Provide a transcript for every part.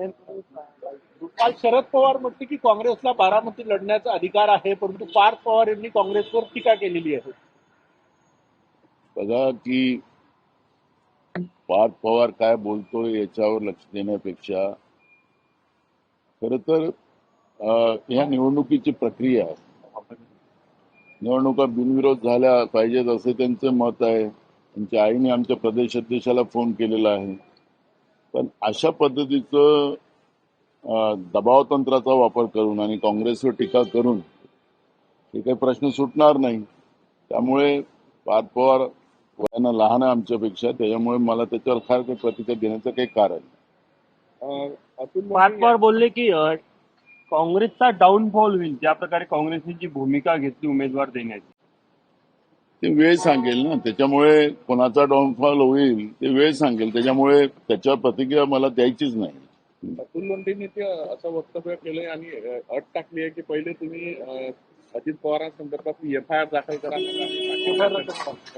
काल शरद पवार म्हटले की काँग्रेसला बारामती लढण्याचा अधिकार आहे, परंतु पार्थ पवार यांनी काँग्रेसवर टीका केलेली आहे. बघा की पार्थ पवार काय बोलतोय याच्यावर लक्ष देण्यापेक्षा खर तर ह्या निवडणुकीची प्रक्रिया निवडणुका बिनविरोध झाल्या पाहिजेत असे त्यांचे मत आहे. त्यांच्या आईने आमच्या प्रदेश अध्यक्षाला फोन केलेला आहे. पण अशा पद्धतीचं दबाव तंत्राचा वापर करून आणि काँग्रेसवर टीका करून हे काही प्रश्न सुटणार नाही. त्यामुळे पार्थ पवार वयानं लहान आहे आमच्यापेक्षा, त्याच्यामुळे मला त्याच्यावर फार काही प्रतिक्रिया देण्याचं काही कारण नाही. पार्थ पवार बोलले की काँग्रेसचा डाऊनफॉल होईल ज्या प्रकारे काँग्रेसने जी भूमिका घेतली उमेदवार देण्याची. ते वेळ सांगेल ना, त्याच्यामुळे कोणाचा डाऊनफॉल होईल ते वेळ सांगेल. त्याच्यामुळे त्याच्यावर प्रतिक्रिया मला द्यायचीच नाही. अतुल लोंढेंनी ते असं वक्तव्य केलंय आणि अट टाकली आहे की पहिले तुम्ही अजित पवारांसंदर्भात FIR दाखल करा,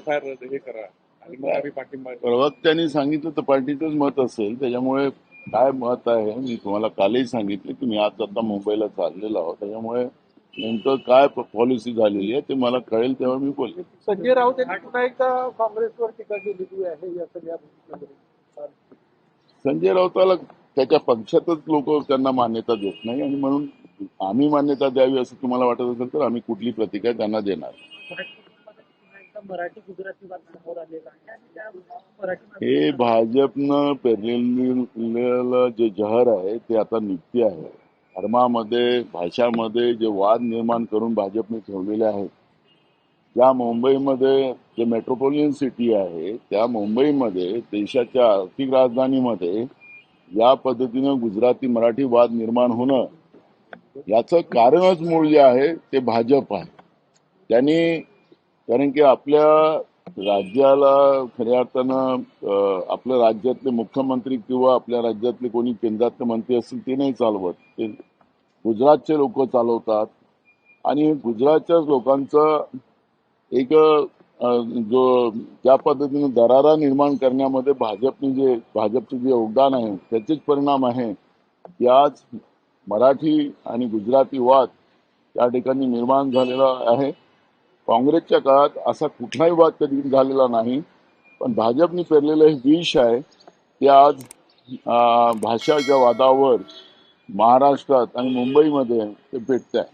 FIR हे करा आणि मग आम्ही पाठिंबा. प्रवक्त्यांनी सांगितलं तर पार्टीचंच मत असेल. त्याच्यामुळे काय मत आहे मी तुम्हाला कालही सांगितलं की मी आज आता मुंबईला चाललेलो आहोत. त्याच्यामुळे नेमकं काय पॉलिसी झालेली आहे ते मला कळेल तेव्हा मी बोलेन. संजय राऊत यांनी पुन्हा एकदा काँग्रेसवर टीका केलेली आहे या सगळ्या. संजय राऊताला त्याच्या पक्षातच लोक त्यांना मान्यता देत नाही आणि म्हणून आम्ही मान्यता द्यावी असं तुम्हाला वाटत असेल तर आम्ही कुठली प्रतिक्रिया त्यांना देणार. मराठी गुजराती समोर आलेला हे भाजपनं पेरलेलं जे जहर आहे ते आता निघते आहे. धर्मामध्ये भाषामध्ये जे वाद निर्माण करून भाजपने ठेवलेले आहेत, त्या मुंबईमध्ये जे मेट्रोपॉलिटन सिटी आहे त्या मुंबईमध्ये देशाच्या आर्थिक राजधानीमध्ये या पद्धतीनं गुजराती मराठी वाद निर्माण होणं याचं कारणच मूळ जे आहे ते भाजप आहे. त्यांनी कारण की आपल्या राज्याला खऱ्या अर्थानं आपल्या राज्यातले मुख्यमंत्री किंवा आपल्या राज्यातले कोणी केंद्रातले मंत्री असतील ते नाही चालवत, ते गुजरातचे लोक चालवतात. आणि गुजरातच्याच लोकांचा एक जो ज्या पद्धतीने दरारा निर्माण करण्यामध्ये भाजपचे जे योगदान आहे त्याचेच परिणाम आहे की आज मराठी आणि गुजराती वाद त्या ठिकाणी निर्माण झालेला आहे. काँग्रेसच्या काळात असा कुठलाही वाद कधी झालेला नाही, पण भाजपने पेरलेलं हे विष आहे ते आज भाषाच्या वादावर महाराष्ट्रात आणि मुंबईमध्ये ते पेटत आहे.